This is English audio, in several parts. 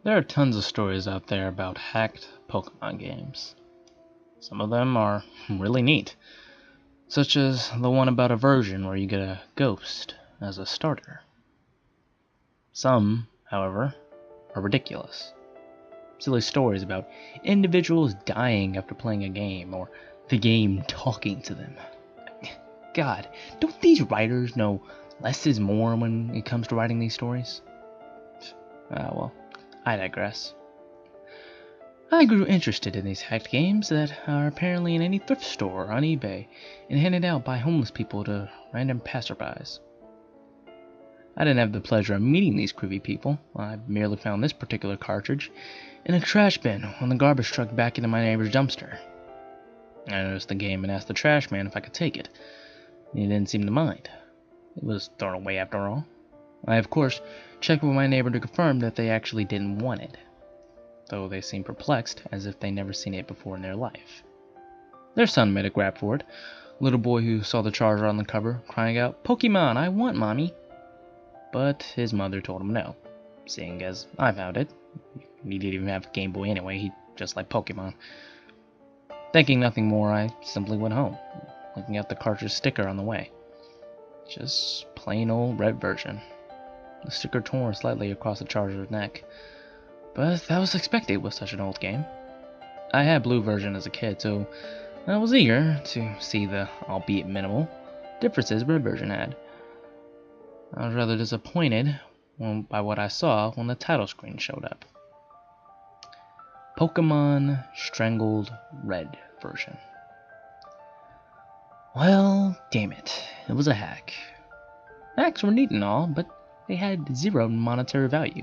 There are tons of stories out there about hacked Pokemon games. Some of them are really neat, such as the one about a version where you get a ghost as a starter. Some, however, are ridiculous. Silly stories about individuals dying after playing a game, or the game talking to them. God, don't these writers know less is more when it comes to writing these stories? Well, I digress. I grew interested in these hacked games that are apparently in any thrift store or on eBay and handed out by homeless people to random passerbys. I didn't have the pleasure of meeting these creepy people. I merely found this particular cartridge in a trash bin when the garbage truck backed into my neighbor's dumpster. I noticed the game and asked the trash man if I could take it. He didn't seem to mind. It was thrown away after all. I, of course, checked with my neighbor to confirm that they actually didn't want it, though they seemed perplexed, as if they'd never seen it before in their life. Their son made a grab for it, a little boy who saw the charger on the cover, crying out, "Pokemon, I want Mommy!" But his mother told him no, seeing as I found it. He didn't even have a Game Boy anyway, he just liked Pokemon. Thinking nothing more, I simply went home, looking at the cartridge sticker on the way. Just plain old red version. The sticker torn slightly across the charger's neck. But that was expected with such an old game. I had blue version as a kid, so I was eager to see the, albeit minimal, differences red version had. I was rather disappointed by what I saw when the title screen showed up. Pokemon Strangled Red version. Well, damn it. It was a hack. Hacks were neat and all, but they had zero monetary value.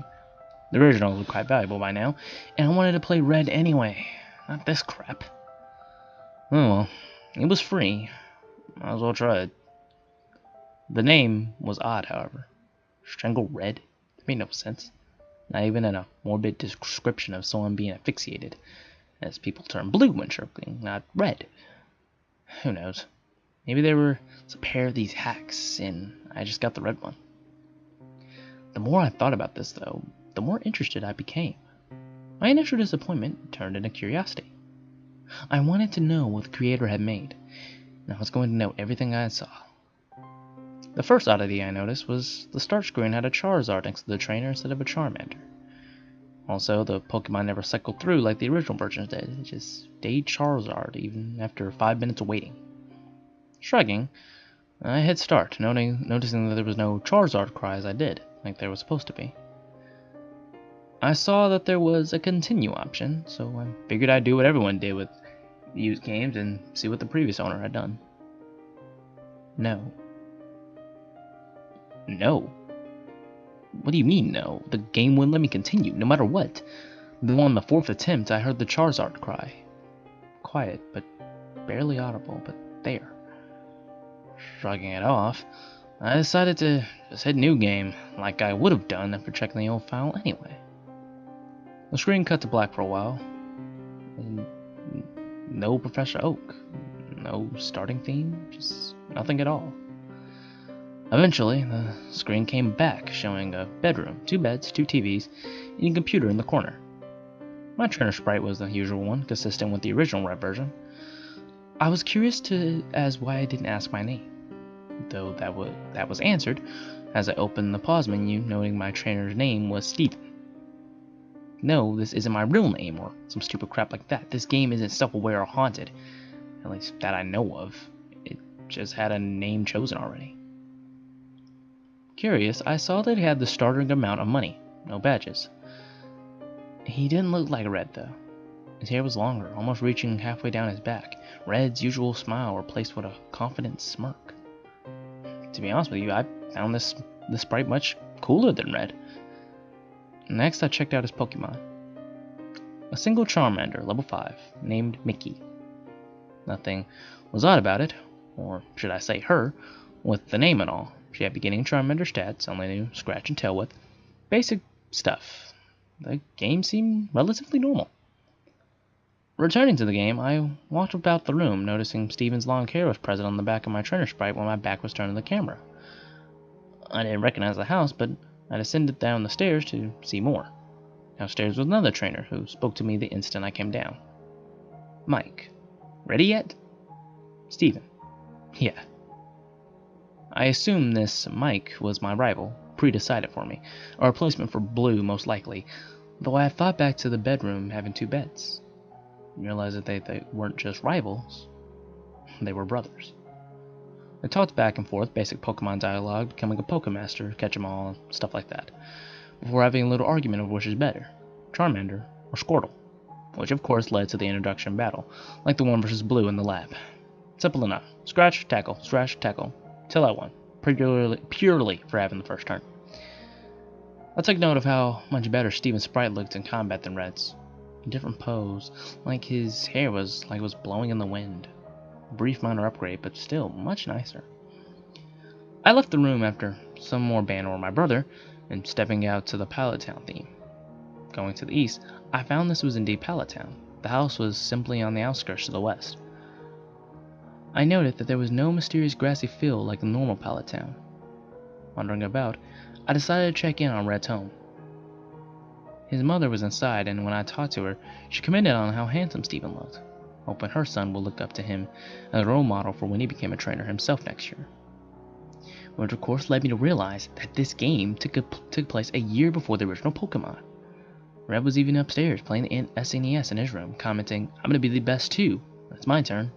The originals were quite valuable by now, and I wanted to play Red anyway. Not this crap. Oh well, it was free. Might as well try it. The name was odd, however. Strangled Red? It made no sense. Not even in a morbid description of someone being asphyxiated, as people term blue when choking, not red. Who knows? Maybe there were a pair of these hacks, and I just got the red one. The more I thought about this, though, the more interested I became. My initial disappointment turned into curiosity. I wanted to know what the creator had made, and I was going to know everything I saw. The first oddity I noticed was the start screen had a Charizard next to the trainer instead of a Charmander. Also, the Pokemon never cycled through like the original versions did. It just stayed Charizard even after 5 minutes of waiting. Shrugging, I hit start, noticing that there was no Charizard cry as I did, like there was supposed to be. I saw that there was a continue option, so I figured I'd do what everyone did with used games and see what the previous owner had done. No. No. What do you mean, no? The game wouldn't let me continue, no matter what. Then on the 4th attempt, I heard the Charizard cry. Quiet, but barely audible, but there. Shrugging it off, I decided to just hit new game, like I would have done after checking the old file anyway. The screen cut to black for a while, and no Professor Oak, no starting theme, just nothing at all. Eventually, the screen came back, showing a bedroom, 2 beds, 2 TVs, and a computer in the corner. My trainer sprite was the usual one, consistent with the original red version. I was curious as why I didn't ask my name, though that was answered as I opened the pause menu, noting my trainer's name was Steven. No, this isn't my real name or some stupid crap like that. This game isn't self-aware or haunted, at least that I know of. It just had a name chosen already. Curious, I saw that he had the starting amount of money, no badges. He didn't look like Red, though. His hair was longer, almost reaching halfway down his back. Red's usual smile replaced with a confident smirk. To be honest with you, I found this sprite much cooler than Red. Next, I checked out his Pokemon. A single Charmander, level 5, named Mickey. Nothing was odd about it, or should I say her, with the name and all. She had beginning Charmander stats, only knew Scratch and Tail Whip. Basic stuff. The game seemed relatively normal. Returning to the game, I walked about the room, noticing Steven's long hair was present on the back of my trainer sprite when my back was turned to the camera. I didn't recognize the house, but I descended down the stairs to see more. Downstairs was another trainer who spoke to me the instant I came down. Mike. Ready yet? Steven. Yeah. I assumed this Mike was my rival, pre-decided for me, a replacement for Blue most likely, though I had thought back to the bedroom having 2 beds. I realized that they weren't just rivals, they were brothers. They talked back and forth, basic Pokemon dialogue, becoming a Pokemaster, catch 'em all, stuff like that, before having a little argument of which is better, Charmander or Squirtle, which of course led to the introduction battle, like the one versus Blue in the lab. Simple enough. Scratch, tackle, till I won, purely for having the first turn. I took note of how much better Steven's sprite looked in combat than Red's. A different pose, like his hair was blowing in the wind. A brief minor upgrade, but still much nicer. I left the room after some more banter with my brother, and stepping out to the Pallet Town theme. Going to the east, I found this was indeed Pallet Town. The house was simply on the outskirts to the west. I noted that there was no mysterious grassy field like the normal Pallet Town. Wandering about, I decided to check in on Red's home. His mother was inside, and when I talked to her, she commented on how handsome Steven looked, hoping her son would look up to him as a role model for when he became a trainer himself next year. Which of course led me to realize that this game took place a year before the original Pokemon. Red was even upstairs playing the SNES in his room, commenting, "I'm gonna be the best too. It's my turn."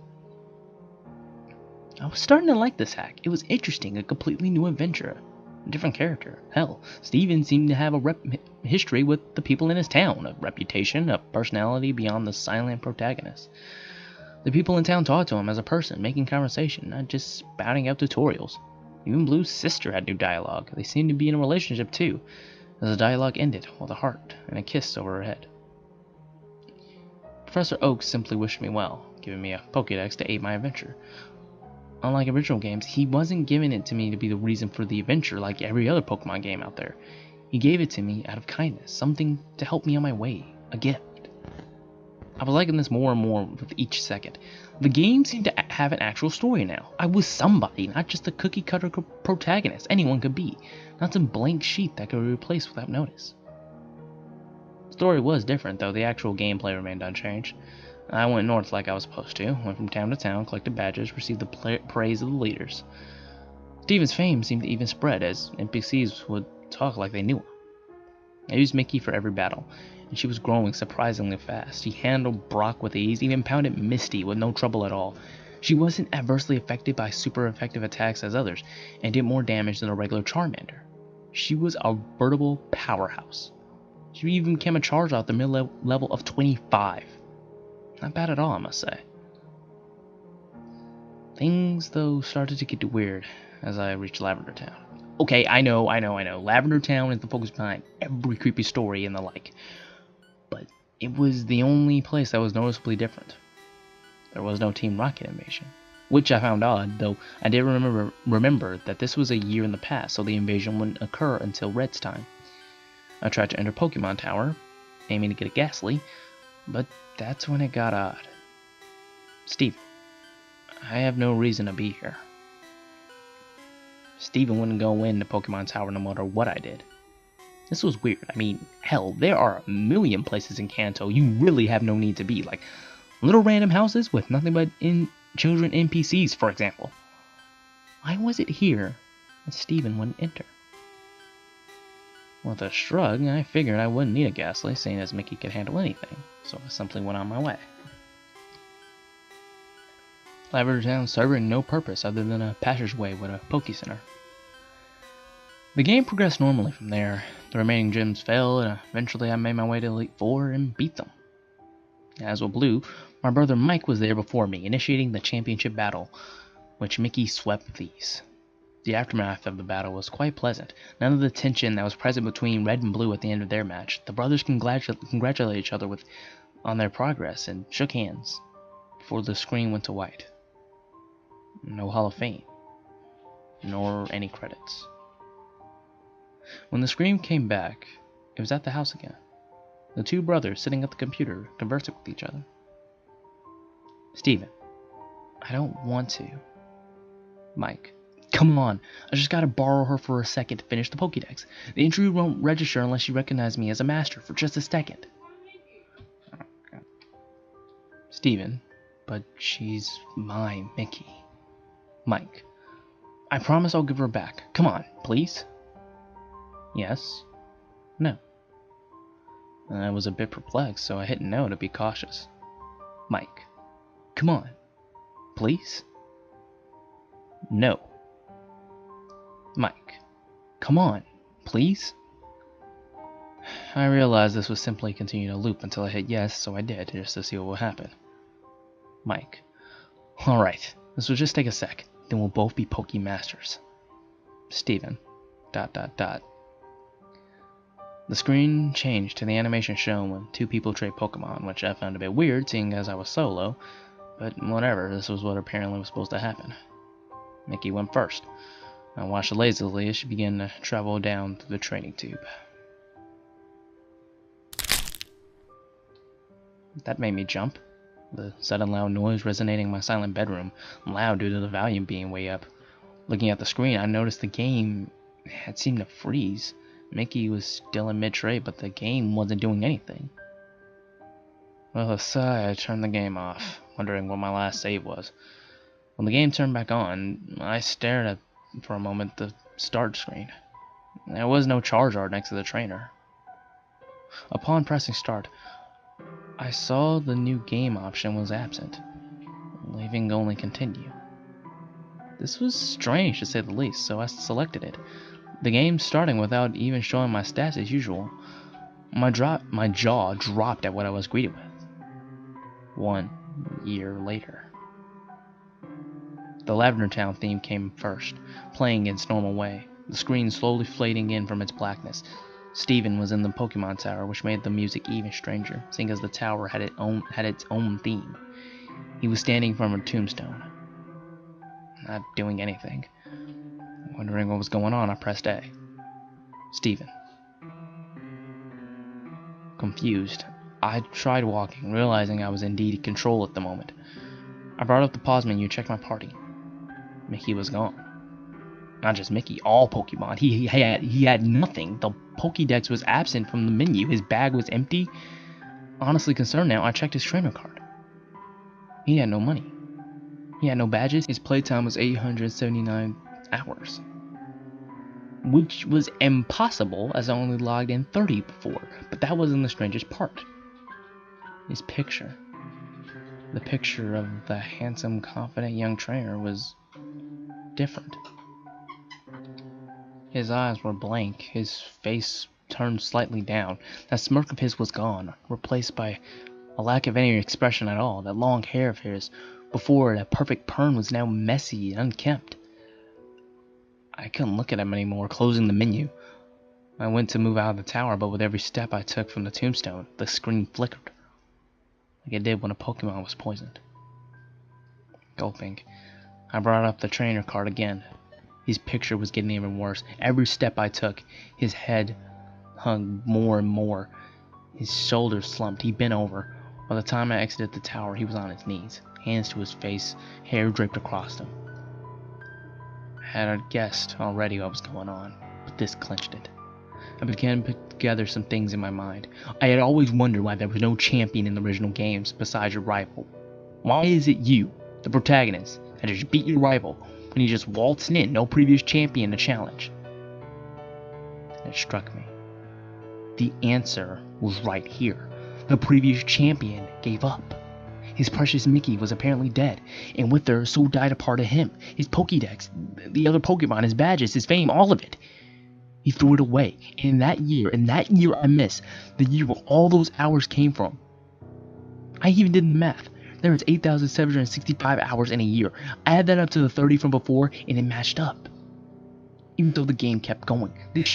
I was starting to like this hack. It was interesting, a completely new adventure, a different character. Hell, Steven seemed to have a history with the people in his town, a reputation, a personality beyond the silent protagonist. The people in town talked to him as a person, making conversation, not just spouting out tutorials. Even Blue's sister had new dialogue. They seemed to be in a relationship too, as the dialogue ended with a heart and a kiss over her head. Professor Oak simply wished me well, giving me a Pokédex to aid my adventure. Unlike original games, he wasn't giving it to me to be the reason for the adventure like every other Pokemon game out there. He gave it to me out of kindness, something to help me on my way, a gift. I was liking this more and more with each second. The game seemed to have an actual story now. I was somebody, not just a cookie-cutter protagonist anyone could be, not some blank sheet that could be replaced without notice. The story was different, though the actual gameplay remained unchanged. I went north like I was supposed to, went from town to town, collected badges, received the praise of the leaders. Steven's fame seemed to even spread, as NPCs would talk like they knew him. I used Mickey for every battle, and she was growing surprisingly fast. She handled Brock with ease, even pounded Misty with no trouble at all. She wasn't adversely affected by super effective attacks as others, and did more damage than a regular Charmander. She was a veritable powerhouse. She even became a Charizard at the mid-level of 25. Not bad at all, I must say. Things, though, started to get weird as I reached Lavender Town. Okay, I know. Lavender Town is the focus behind every creepy story and the like. But it was the only place that was noticeably different. There was no Team Rocket invasion, which I found odd, though I did remember that this was a year in the past, so the invasion wouldn't occur until Red's time. I tried to enter Pokemon Tower, aiming to get a Ghastly, but that's when it got odd. Steven, I have no reason to be here. Steven wouldn't go into Pokemon Tower no matter what I did. This was weird. I mean, hell, there are a million places in Kanto you really have no need to be, like little random houses with nothing but children NPCs, for example. Why was it here that Steven wouldn't enter? With a shrug, I figured I wouldn't need a Ghastly, seeing as Mickey could handle anything, so I simply went on my way. Lavender Town serving no purpose other than a passageway with a Poke Center. The game progressed normally from there. The remaining gyms fell, and eventually I made my way to Elite Four and beat them. As with Blue, my brother Mike was there before me, initiating the championship battle, which Mickey swept with ease. The aftermath of the battle was quite pleasant. None of the tension that was present between Red and Blue at the end of their match. The brothers congratulated each other on their progress and shook hands before the screen went to white. No Hall of Fame, nor any credits. When the screen came back, it was at the house again. The two brothers sitting at the computer conversing with each other. Steven, I don't want to. Mike, Come on, I just gotta borrow her for a second to finish the Pokédex. The entry won't register unless you recognize me as a master for just a second. Steven, but she's my Mickey. Mike, I promise I'll give her back. Come on, please. Yes? No. I was a bit perplexed, so I hit no to be cautious. Mike, come on, please. No. Mike, come on, please. I realized this would simply continue to loop until I hit yes, so I did, just to see what would happen. Mike, alright, this will just take a sec, then we'll both be Poke Masters. Steven, ... The screen changed to the animation shown when two people trade Pokemon, which I found a bit weird, seeing as I was solo, but whatever, this was what apparently was supposed to happen. Mickey went first. I watched lazily as she began to travel down through the training tube. That made me jump. The sudden loud noise resonating in my silent bedroom, loud due to the volume being way up. Looking at the screen, I noticed the game had seemed to freeze. Mickey was still in mid-trade, but the game wasn't doing anything. With a sigh, I turned the game off, wondering what my last save was. When the game turned back on, I stared at for a moment the start screen. There was no Charizard next to the trainer. Upon pressing start, I saw the new game option was absent, leaving only continue. This was strange to say the least, so I selected it. The game starting without even showing my stats as usual. My jaw dropped at what I was greeted with. 1 year later. The Lavender Town theme came first, playing in its normal way, the screen slowly fading in from its blackness. Steven was in the Pokemon Tower, which made the music even stranger, seeing as the tower had its own theme. He was standing from a tombstone, not doing anything. Wondering what was going on, I pressed A. Steven. Confused, I tried walking, realizing I was indeed in control at the moment. I brought up the pause menu, checked my party. Mickey was gone. Not just Mickey, all Pokemon. He had nothing. The Pokédex was absent from the menu. His bag was empty. Honestly concerned now, I checked his trainer card. He had no money. He had no badges. His playtime was 879 hours. Which was impossible, as I only logged in 30 before. But that wasn't the strangest part. His picture. The picture of the handsome, confident young trainer was different. His eyes were blank, his face turned slightly down. That smirk of his was gone, replaced by a lack of any expression at all. That long hair of his, before that perfect perm, was now messy and unkempt. I couldn't look at him anymore, closing the menu. I went to move out of the tower, but with every step I took from the tombstone, the screen flickered, like it did when a Pokemon was poisoned. Gulping, I brought up the trainer card again. His picture was getting even worse. Every step I took, his head hung more and more. His shoulders slumped. He bent over. By the time I exited the tower, he was on his knees, hands to his face, hair draped across him. I had guessed already what was going on, but this clinched it. I began to put together some things in my mind. I had always wondered why there was no champion in the original games besides your rival. Why is it you, the protagonist, that just beat your rival when you just waltzed in, no previous champion to challenge? And it struck me. The answer was right here. The previous champion gave up. His precious Mickey was apparently dead, and with her, so died a part of him. His Pokédex, the other Pokemon, his badges, his fame, all of it. He threw it away. And in that year I missed, the year where all those hours came from. I even did the math. There was 8,765 hours in a year. I add that up to the 30 from before, and it matched up. Even though the game kept going, this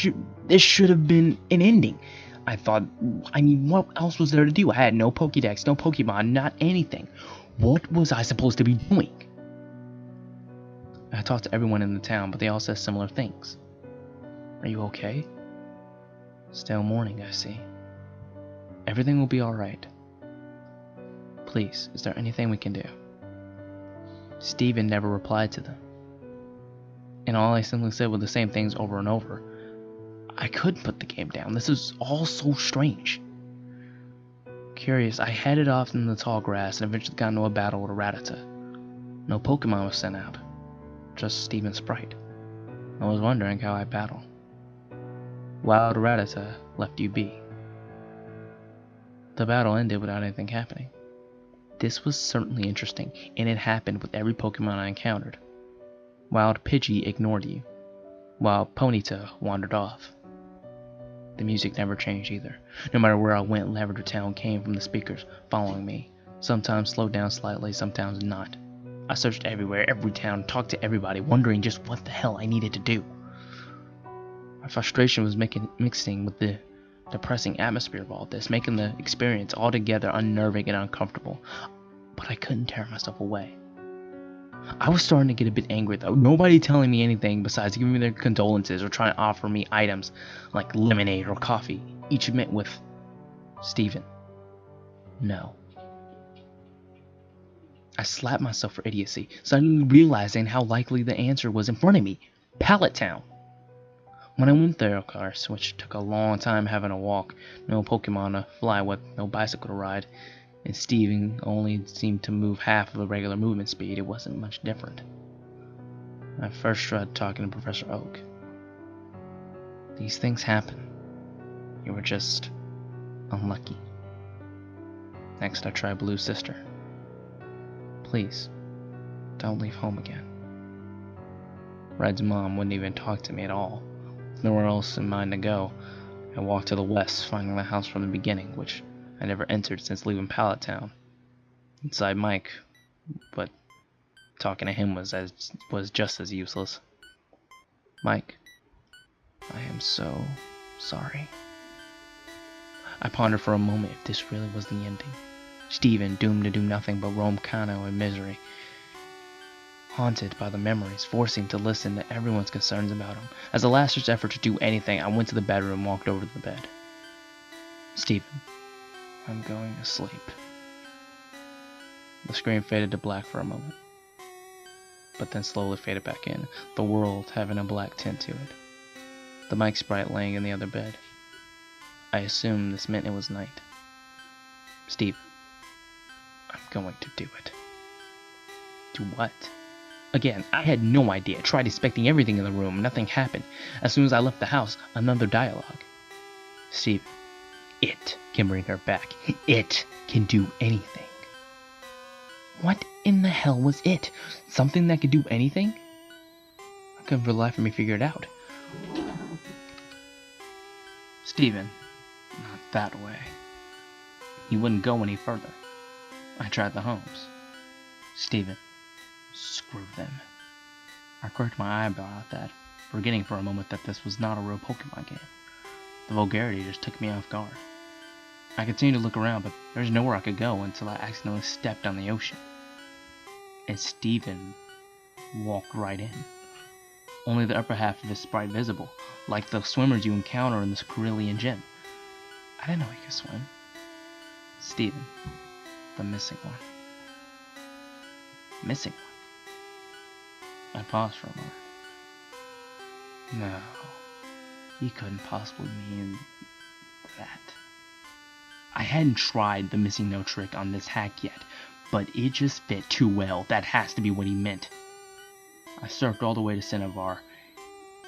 should have been an ending. I thought, what else was there to do? I had no Pokédex, no Pokemon, not anything. What was I supposed to be doing? I talked to everyone in the town, but they all said similar things. Are you okay? Still mourning, I see. Everything will be alright. Please, is there anything we can do? Steven never replied to them. and all I simply said were the same things over and over. I couldn't put the game down. This is all so strange. Curious, I headed off in the tall grass and eventually got into a battle with a Rattata. No Pokemon was sent out, just Steven's sprite. I was wondering how I'd battle. Wild Rattata left you be. The battle ended without anything happening. This was certainly interesting, and it happened with every Pokemon I encountered. Wild Pidgey ignored you, while Ponyta wandered off. The music never changed either. No matter where I went, Lavender Town came from the speakers, following me. Sometimes slowed down slightly, sometimes not. I searched everywhere, every town, talked to everybody, wondering just what the hell I needed to do. My frustration was mixing with the depressing atmosphere of all this, making the experience altogether unnerving and uncomfortable. But I couldn't tear myself away. I was starting to get a bit angry though. Nobody telling me anything besides giving me their condolences or trying to offer me items like lemonade or coffee, each met with Steven. No. I slapped myself for idiocy, suddenly realizing how likely the answer was in front of me. Pallet Town. When I went there, of course, which took a long time having to walk, no Pokemon to fly with, no bicycle to ride, and Steven only seemed to move half of a regular movement speed, it wasn't much different. I first tried talking to Professor Oak. These things happen. You were just unlucky. Next I tried Blue's sister. Please, don't leave home again. Red's mom wouldn't even talk to me at all. Nowhere else in mind to go. I walked to the west, finding the house from the beginning, which I never entered since leaving Pallet Town. Inside Mike, but talking to him was just as useless. Mike, I am so sorry. I pondered for a moment if this really was the ending. Steven doomed to do nothing but roam Kano in misery. Haunted by the memories, forcing to listen to everyone's concerns about him. As a last-ditch effort to do anything, I went to the bedroom and walked over to the bed. Steven, I'm going to sleep. The screen faded to black for a moment, but then slowly faded back in, the world having a black tint to it. The Mike sprite laying in the other bed. I assumed this meant it was night. Steven, I'm going to do it. Do what? Again, I had no idea. I tried inspecting everything in the room. Nothing happened. As soon as I left the house, another dialogue. Steve, it can bring her back. It can do anything. What in the hell was it? Something that could do anything? I couldn't for the life of me figure it out. Steven, not that way. He wouldn't go any further. I tried the homes. Steven, screw them. I crooked my eyebrow at that, forgetting for a moment that this was not a real Pokemon game. The vulgarity just took me off guard. I continued to look around, but there was nowhere I could go until I accidentally stepped on the ocean. And Steven walked right in. Only the upper half of his sprite visible, like the swimmers you encounter in this Carillion gym. I didn't know he could swim. Steven, the missing one. Missing one? I paused for a moment. No, he couldn't possibly mean that. I hadn't tried the missing no trick on this hack yet, but it just fit too well. That has to be what he meant. I surfed all the way to Cinnabar,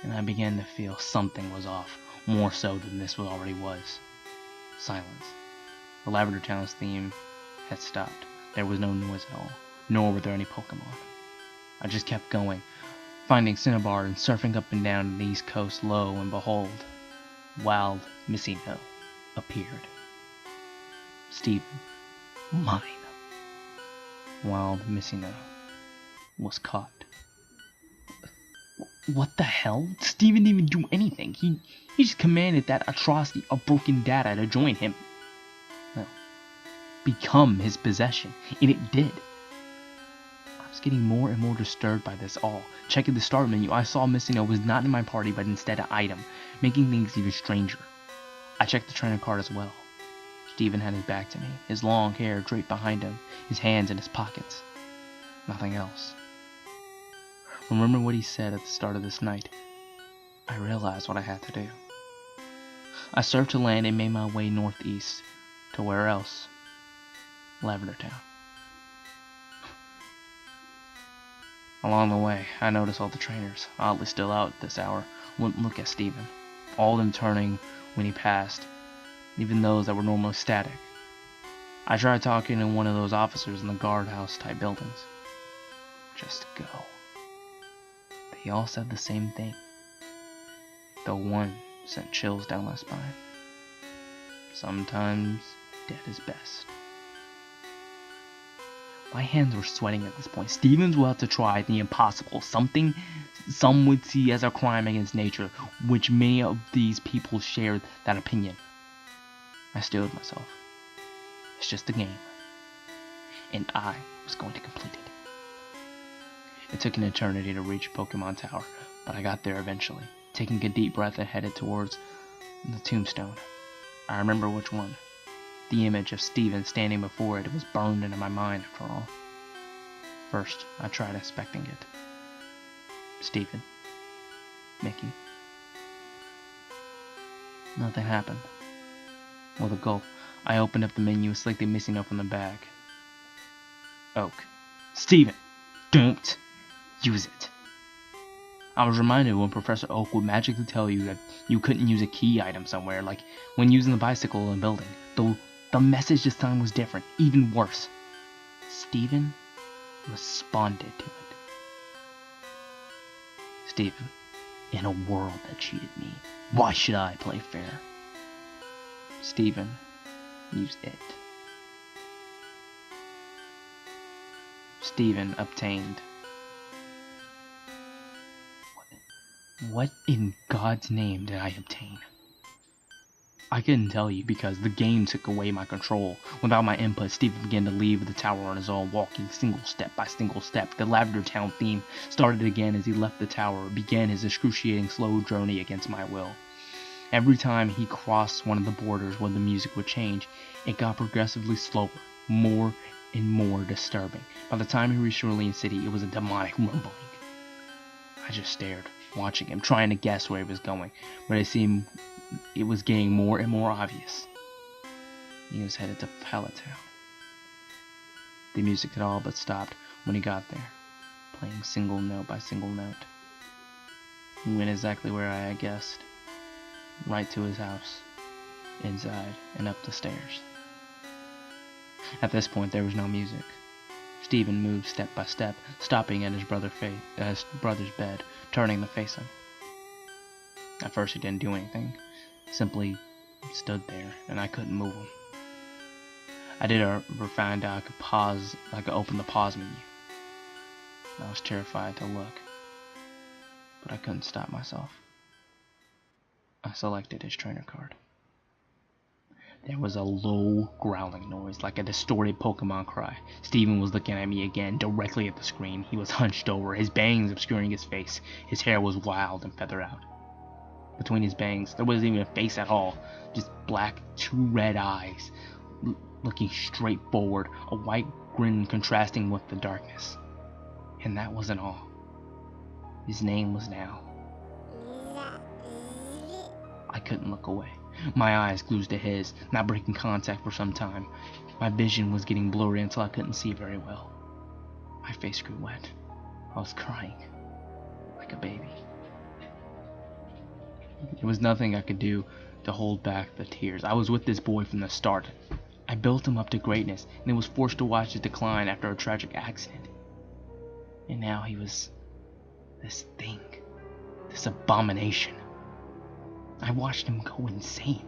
and I began to feel something was off, more so than this already was. Silence. The Lavender Town's theme had stopped. There was no noise at all, nor were there any Pokemon. I just kept going, finding Cinnabar and surfing up and down the east coast. Lo and behold, Wild Missino appeared. Steven, mine. Wild Missino was caught. What the hell? Steven didn't even do anything. He just commanded that atrocity of broken data to join him. No. Become his possession. And it did. I was getting more and more disturbed by this all. Checking the start menu, I saw Missino was not in my party but instead an item, making things even stranger. I checked the trainer card as well. Steven had his back to me, his long hair draped behind him, his hands in his pockets. Nothing else. remembering what he said at the start of this night, I realized what I had to do. I surfed to land and made my way northeast. To where else? Lavender Town. Along the way, I noticed all the trainers, oddly still out at this hour, wouldn't look at Steven, all of them turning when he passed, even those that were normally static. I tried talking to one of those officers in the guardhouse type buildings. Just go. They all said the same thing, though one sent chills down my spine. Sometimes dead is best. My hands were sweating at this point. Stevens will have to try the impossible, something some would see as a crime against nature, which many of these people shared that opinion. I steeled myself. It's just a game, and I was going to complete it. It took an eternity to reach Pokemon Tower, but I got there eventually. Taking a deep breath, I headed towards the tombstone. I remember which one. The image of Steven standing before it was burned into my mind after all. First, I tried inspecting it. Steven. Mickey. Nothing happened. With a gulp, I opened up the menu, slightly missing up on the bag. Oak. Steven! Don't use it! I was reminded when Professor Oak would magically tell you that you couldn't use a key item somewhere, like when using the bicycle in a building, though the message this time was different, even worse. Steven responded to it. Steven, in a world that cheated me, why should I play fair? Steven used it. Steven obtained. What in God's name did I obtain? I couldn't tell you because the game took away my control. Without my input, Steven began to leave the tower on his own, walking single step by single step. The Lavender Town theme started again as he left the tower, began his excruciating slow journey against my will. Every time he crossed one of the borders where the music would change, it got progressively slower, more and more disturbing. By the time he reached Cerulean City, it was a demonic rumbling. I just stared, watching him, trying to guess where he was going, but it was getting more and more obvious. He was headed to Pallet Town. The music had all but stopped when he got there, playing single note by single note. He went exactly where I had guessed, right to his house, inside and up the stairs. At this point, there was no music. Steven moved step by step, stopping at his brother's bed, turning to face him. At first, he didn't do anything, simply stood there, and I couldn't move him. I did ever find out I could open the pause menu. I was terrified to look, but I couldn't stop myself. I selected his trainer card. There was a low, growling noise, like a distorted Pokemon cry. Steven was looking at me again, directly at the screen. He was hunched over, his bangs obscuring his face. His hair was wild and feathered out. Between his bangs, there wasn't even a face at all, just black, two red eyes, looking straight forward, a white grin contrasting with the darkness. And that wasn't all. His name was now. I couldn't look away. My eyes glued to his, not breaking contact for some time. My vision was getting blurry until I couldn't see very well. My face grew wet. I was crying, like a baby. There was nothing I could do to hold back the tears. I was with this boy from the start. I built him up to greatness, and then was forced to watch his decline after a tragic accident. And now he was this thing, this abomination. I watched him go insane.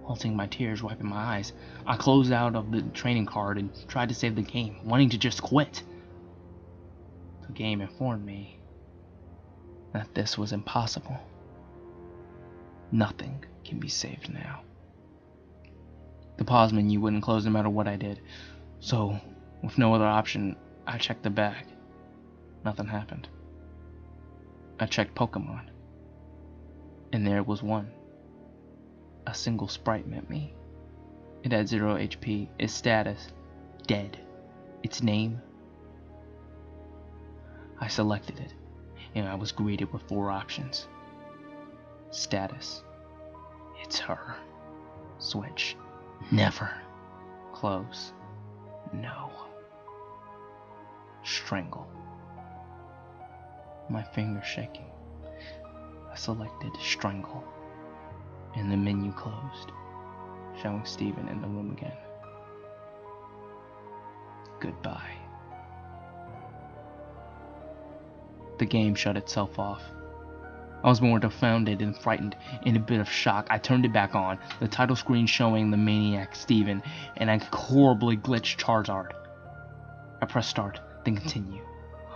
Halting my tears, wiping my eyes, I closed out of the training card and tried to save the game, wanting to just quit. The game informed me that this was impossible. Nothing can be saved now. The pause menu wouldn't close no matter what I did, so with no other option, I checked the bag. Nothing happened. I checked Pokemon. And there was one. A single sprite met me. It had 0 HP, its status, dead. Its name, I selected it, and I was greeted with 4 options. Status: it's her. Switch: never. Close: no. Strangle. My fingers shaking, I selected Strangle, and the menu closed, showing Steven in the room again. Goodbye. The game shut itself off. I was more dumbfounded and frightened. In a bit of shock, I turned it back on, the title screen showing the maniac Steven and a horribly glitched Charizard. I pressed start, then continue.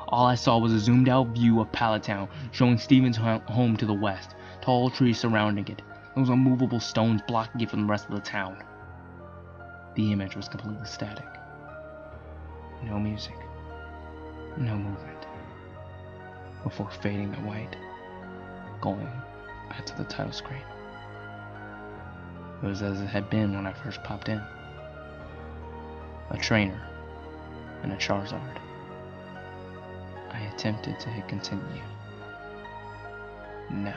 All I saw was a zoomed out view of Pallet Town, showing Steven's home to the west, tall trees surrounding it, those unmovable stones blocking it from the rest of the town. The image was completely static. No music, no movement, before fading to white, going back to the title screen. It was as it had been when I first popped in. A trainer and a Charizard. I attempted to hit continue. No.